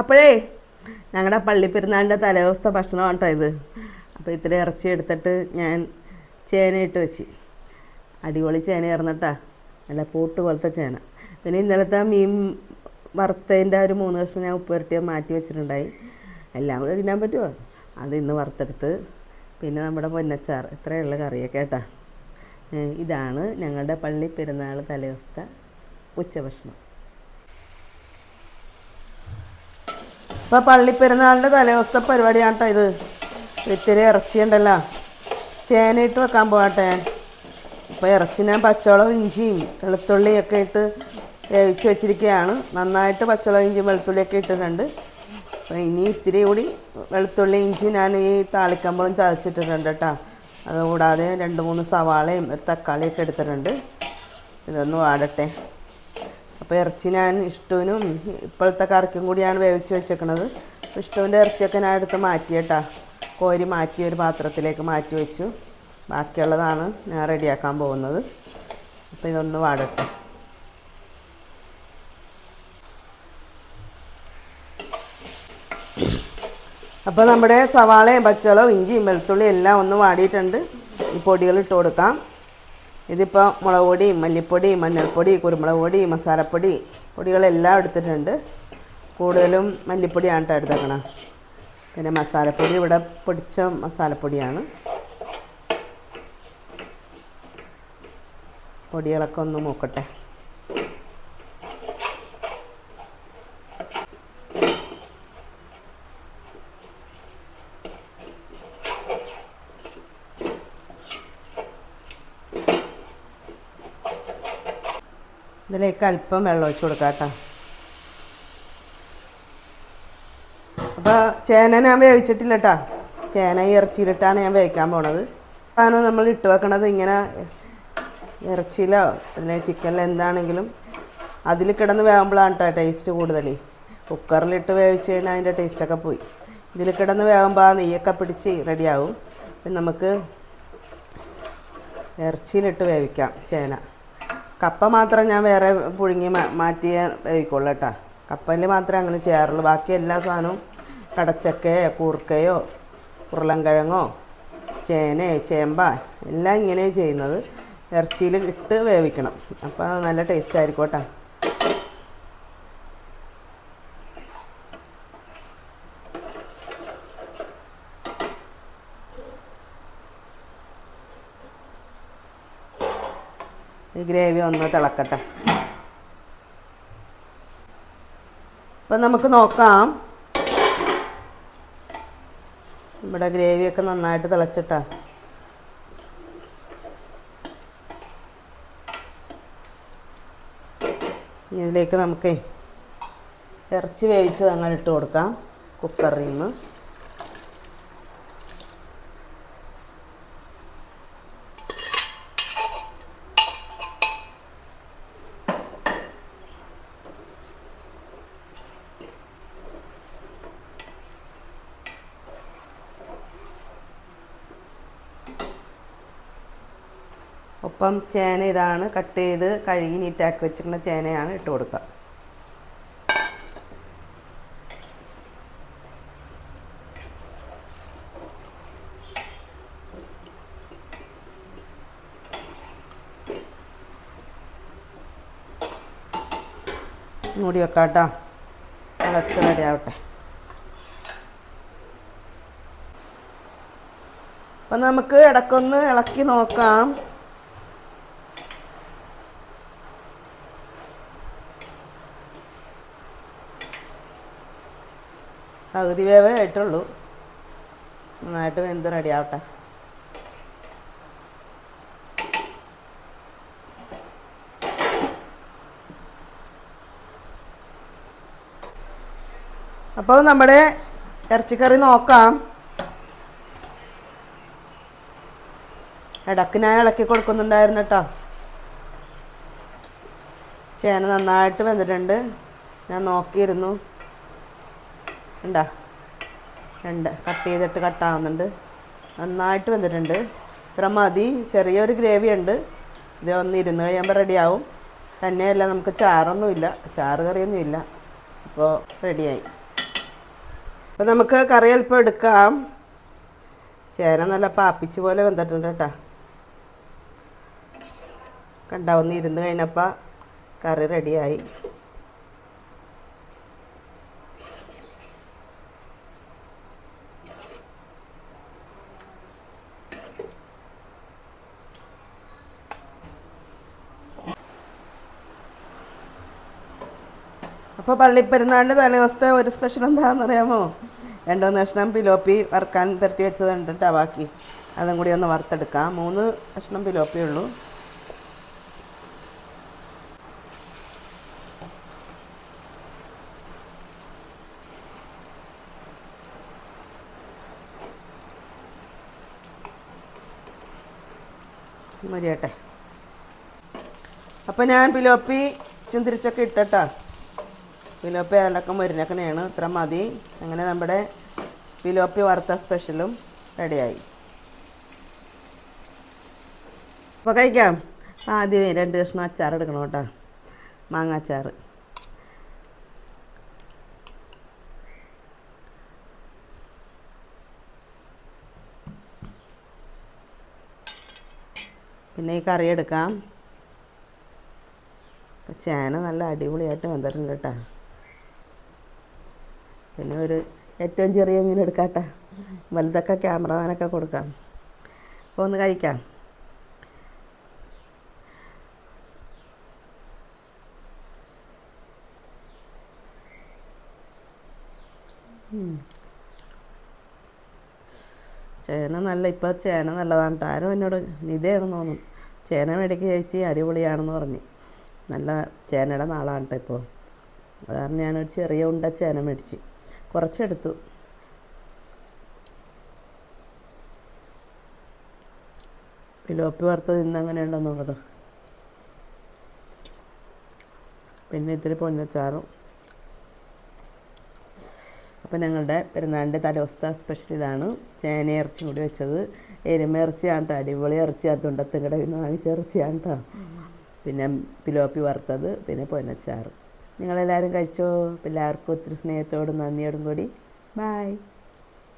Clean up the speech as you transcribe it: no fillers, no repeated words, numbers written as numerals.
അപ്പോഴേ ഞങ്ങളുടെ പള്ളിപ്പെരുന്നാളിൻ്റെ തലേദിവസത്തെ ഭക്ഷണമാണ് കേട്ടോ ഇത്. അപ്പോൾ ഇത്തിരി ഇറച്ചി എടുത്തിട്ട് ഞാൻ ചേനയിട്ട് വെച്ച്, അടിപൊളി ചേന ഇറന്നിട്ടാ, നല്ല പോട്ട് പോലത്തെ ചേന. പിന്നെ ഇന്നലത്തെ മീൻ വറുത്തതിൻ്റെ ഒരു 3 കഷ്ണം ഞാൻ ഉപ്പ് പുരട്ടി മാറ്റി വെച്ചിട്ടുണ്ടായി. എല്ലാം കൂടെ തിന്നാൻ പറ്റുമോ? അത് ഇന്ന് വറുത്തെടുത്ത്, പിന്നെ നമ്മുടെ പൊന്നച്ചാർ, ഇത്രയുള്ള കറിയൊക്കെ കേട്ടോ. ഇതാണ് ഞങ്ങളുടെ പള്ളി പെരുന്നാൾ തലേദിവസത്തെ ഉച്ചഭക്ഷണം. ഇപ്പോൾ പള്ളിപ്പെരുന്നാളിൻ്റെ തലേദിവസത്തെ പരിപാടിയാണ് കേട്ടോ ഇത്. ഇത്തിരി ഇറച്ചി ഉണ്ടല്ലോ, ചേനയിട്ട് വെക്കാൻ പോകട്ടെ. അപ്പോൾ ഇറച്ചി ഞാൻ പച്ചവളവും ഇഞ്ചിയും വെളുത്തുള്ളിയൊക്കെ ഇട്ട് വേവിച്ച് വെച്ചിരിക്കുകയാണ്. നന്നായിട്ട് പച്ചവളവും ഇഞ്ചിയും വെളുത്തുള്ളിയൊക്കെ ഇട്ടിട്ടുണ്ട്. അപ്പോൾ ഇനി ഇത്തിരി കൂടി വെളുത്തുള്ളി ഇഞ്ചി ഞാൻ ഈ താളിക്കമ്പളം ചതച്ചിട്ടിട്ടുണ്ട് കേട്ടോ. അതുകൂടാതെ 2-3 സവാളയും ഒരു തക്കാളിയൊക്കെ എടുത്തിട്ടുണ്ട്. ഇതൊന്ന് വാടട്ടെ. അപ്പോൾ ഇറച്ചി ഞാൻ ഇഷ്ടൂനും ഇപ്പോഴത്തെ കറിക്കും കൂടിയാണ് വേവിച്ച് വെച്ചേക്കണത്. ഇഷ്ടൂൻ്റെ ഇറച്ചിയൊക്കെ ഞാൻ എടുത്ത് മാറ്റി കേട്ടോ, കോരി മാറ്റി ഒരു പാത്രത്തിലേക്ക് മാറ്റി വെച്ചു. ബാക്കിയുള്ളതാണ് ഞാൻ റെഡിയാക്കാൻ പോകുന്നത്. അപ്പോൾ ഇതൊന്ന് വാടട്ടെ. അപ്പോൾ നമ്മുടെ സവാളയും പച്ചവളവും ഇഞ്ചിയും വെളുത്തുള്ളിയും എല്ലാം ഒന്ന് വാടിയിട്ടുണ്ട്. ഈ പൊടികൾ ഇട്ട് കൊടുക്കാം. ഇതിപ്പോൾ മുളക് പൊടി, മല്ലിപ്പൊടി, മഞ്ഞൾപ്പൊടി, കുരുമുളക് പൊടി, മസാലപ്പൊടി പൊടികളെല്ലാം എടുത്തിട്ടുണ്ട്. കൂടുതലും മല്ലിപ്പൊടിയാണ് കേട്ടോ എടുത്തേക്കണം. പിന്നെ മസാലപ്പൊടി ഇവിടെ പൊടിച്ച മസാലപ്പൊടിയാണ്. പൊടികളൊക്കെ ഒന്ന് മൂക്കട്ടെ. ഇതിലേക്ക് അല്പം വെള്ളം ഒഴിച്ച് കൊടുക്കാം കേട്ടോ. അപ്പോൾ ചേന ഞാൻ വേവിച്ചിട്ടില്ല കേട്ടോ. ചേന ഇറച്ചിയിലിട്ടാണ് ഞാൻ വേവിക്കാൻ പോണത്. ആണ് നമ്മൾ ഇട്ട് വെക്കണത്. ഇങ്ങനെ ഇറച്ചിയിലോ അല്ലെങ്കിൽ ചിക്കനിലോ എന്താണെങ്കിലും അതിൽ കിടന്ന് വേകുമ്പോഴാണ് കേട്ടോ ടേസ്റ്റ് കൂടുതൽ. കുക്കറിലിട്ട് വേവിച്ച് കഴിഞ്ഞാൽ അതിൻ്റെ ടേസ്റ്റൊക്കെ പോയി. ഇതിൽ കിടന്ന് വേകുമ്പോൾ ആ നെയ്യൊക്കെ പിടിച്ച് റെഡിയാവും. പിന്നെ നമുക്ക് ഇറച്ചിയിലിട്ട് വേവിക്കാം ചേന. കപ്പ മാത്രം ഞാൻ വേറെ പുഴുങ്ങി മാറ്റിയേ വേവിക്കുള്ളൂ കേട്ടോ. കപ്പയിൽ മാത്രമേ അങ്ങനെ ചെയ്യാറുള്ളൂ. ബാക്കി എല്ലാ സാധനവും കടച്ചക്കയോ കൂർക്കയോ ഉരുളൻകിഴങ്ങോ ചേനയോ ചേമ്പ എല്ലാം ഇങ്ങനെ ചെയ്യുന്നത്. ഇറച്ചിയിൽ ഇട്ട് വേവിക്കണം. അപ്പോൾ നല്ല ടേസ്റ്റ് ആയിരിക്കും കേട്ടോ. ഈ ഗ്രേവി ഒന്ന് തിളക്കട്ടെ. അപ്പം നമുക്ക് നോക്കാം. ഇവിടെ ഗ്രേവിയൊക്കെ നന്നായിട്ട് തിളച്ചിട്ടാ. ഇതിലേക്ക് നമുക്ക് ഇറച്ചി വേവിച്ചത് അങ്ങനെ ഇട്ട് കൊടുക്കാം കുക്കറിൽ നിന്ന്. ഒപ്പം ചേന ഇതാണ് കട്ട് ചെയ്ത് കഴുകി നീറ്റാക്കി വെച്ചിരിക്കുന്ന ചേനയാണ് ഇട്ട് കൊടുക്കുക. മൂടി വെക്കാം കേട്ടോ. തിളച്ച് റെഡിയാവട്ടെ. അപ്പം നമുക്ക് ഇടയ്ക്കൊന്ന് ഇളക്കി നോക്കാം. പകുതി വേവേ ആയിട്ടുള്ളൂ. നന്നായിട്ട് വെന്ത് റെഡിയാവട്ടെ. അപ്പോൾ നമ്മുടെ ഇറച്ചിക്കറി നോക്കാം. ഇടയ്ക്ക് ഞാൻ ഇളക്കി കൊടുക്കുന്നുണ്ടായിരുന്നു കേട്ടോ. ചേന നന്നായിട്ട് വെന്തിട്ടുണ്ട്. ഞാൻ നോക്കിയിരുന്നു. എന്താ കട്ട് ചെയ്തിട്ട് കട്ടാവുന്നുണ്ട്. നന്നായിട്ട് വെന്തിട്ടുണ്ട്. ഇത്ര മതി. ചെറിയൊരു ഗ്രേവി ഉണ്ട്. ഇത് ഒന്ന് ഇരുന്ന് കഴിയുമ്പോൾ റെഡിയാവും. തന്നെയല്ല നമുക്ക് ചാറൊന്നുമില്ല, ചാറ് കറിയൊന്നുമില്ല. അപ്പോൾ റെഡിയായി. അപ്പം നമുക്ക് കറി അല്പം എടുക്കാം. ചേന നല്ല പാപ്പിച്ച് പോലെ വെന്തിട്ടുണ്ട് കേട്ടോ. കണ്ടാവുന്ന ഇരുന്ന് കഴിഞ്ഞപ്പോൾ കറി റെഡിയായി. അപ്പോൾ പള്ളിപ്പെരുന്നാളിൻ്റെ തലേദിവസത്തെ ഒരു സ്പെഷ്യൽ എന്താണെന്ന് അറിയാമോ? 2-3 കഷ്ണം പിലോപ്പി വറുക്കാൻ പരട്ടി വെച്ചതുണ്ട് കേട്ടോ. ബാക്കി അതും കൂടി ഒന്ന് വറുത്തെടുക്കാം. 3 കഷ്ണം പിലോപ്പി ഉള്ളൂ. മതിയാട്ടെ. അപ്പോൾ ഞാൻ പിലോപ്പി ചിന്തിരിച്ചൊക്കെ ഇട്ടട്ടാ. പിലോപ്പി അതിലൊക്കെ മുരിഞ്ഞക്കനെയാണ്. ഇത്ര മതി. അങ്ങനെ നമ്മുടെ പിലോപ്പി വറുത്ത സ്പെഷ്യലും റെഡിയായി. അപ്പോൾ കഴിക്കാം. ആദ്യമേ 2 കഷ്ണം അച്ചാർ എടുക്കണം കേട്ടോ. മാങ്ങ അച്ചാർ. പിന്നെ ഈ കറി എടുക്കാം. അപ്പോൾ ചേന നല്ല അടിപൊളിയായിട്ട് വന്നിട്ടുണ്ട് കേട്ടോ. പിന്നെ ഒരു ഏറ്റവും ചെറിയ മീൻ എടുക്കാം കേട്ടോ. വലുതൊക്കെ ക്യാമറമാനൊക്കെ കൊടുക്കാം. അപ്പോൾ ഒന്ന് കഴിക്കാം. ചേന നല്ല, ഇപ്പോൾ ചേന നല്ലതാണ് കേട്ടോ. ആരും എന്നോട് ഇതേയാണെന്ന് തോന്നും, ചേന മേടിക്കുക ചേച്ചി അടിപൊളിയാണെന്ന് പറഞ്ഞ്. നല്ല ചേനയുടെ നാളാണ് കേട്ടോ ഇപ്പോൾ. അത് കാരണം ഞാനൊരു ചെറിയ ഉണ്ട ചേന മേടിച്ച് കുറച്ചെടുത്തു. പിലോപ്പി വറുത്തത് ഇന്ന് അങ്ങനെ ഉണ്ടെന്ന് നോക്കട്ടെ. പിന്നെ ഇത്തിരി പൊന്നച്ചാറും. അപ്പോൾ ഞങ്ങളുടെ പെരുന്നാളിൻ്റെ തലേദിവസത്തെ സ്പെഷ്യൽ ഇതാണ്. ചേന ഇറച്ചി കൂടി വെച്ചത്. എരുമ ഇറച്ചിയാണ് കേട്ടോ. അടിപൊളി ഇറച്ചി. അതുണ്ടത്തും ഇന്ന് വാങ്ങിച്ച ഇറച്ചിയാണ് കേട്ടോ. പിന്നെ പിലോപ്പി വറുത്തത്, പിന്നെ പൊന്നച്ചാറ്. നിങ്ങളെല്ലാവരും കഴിച്ചോ? എല്ലാവർക്കും ഒത്തിരി സ്നേഹത്തോടും നന്ദിയോടും കൂടി ബായ്.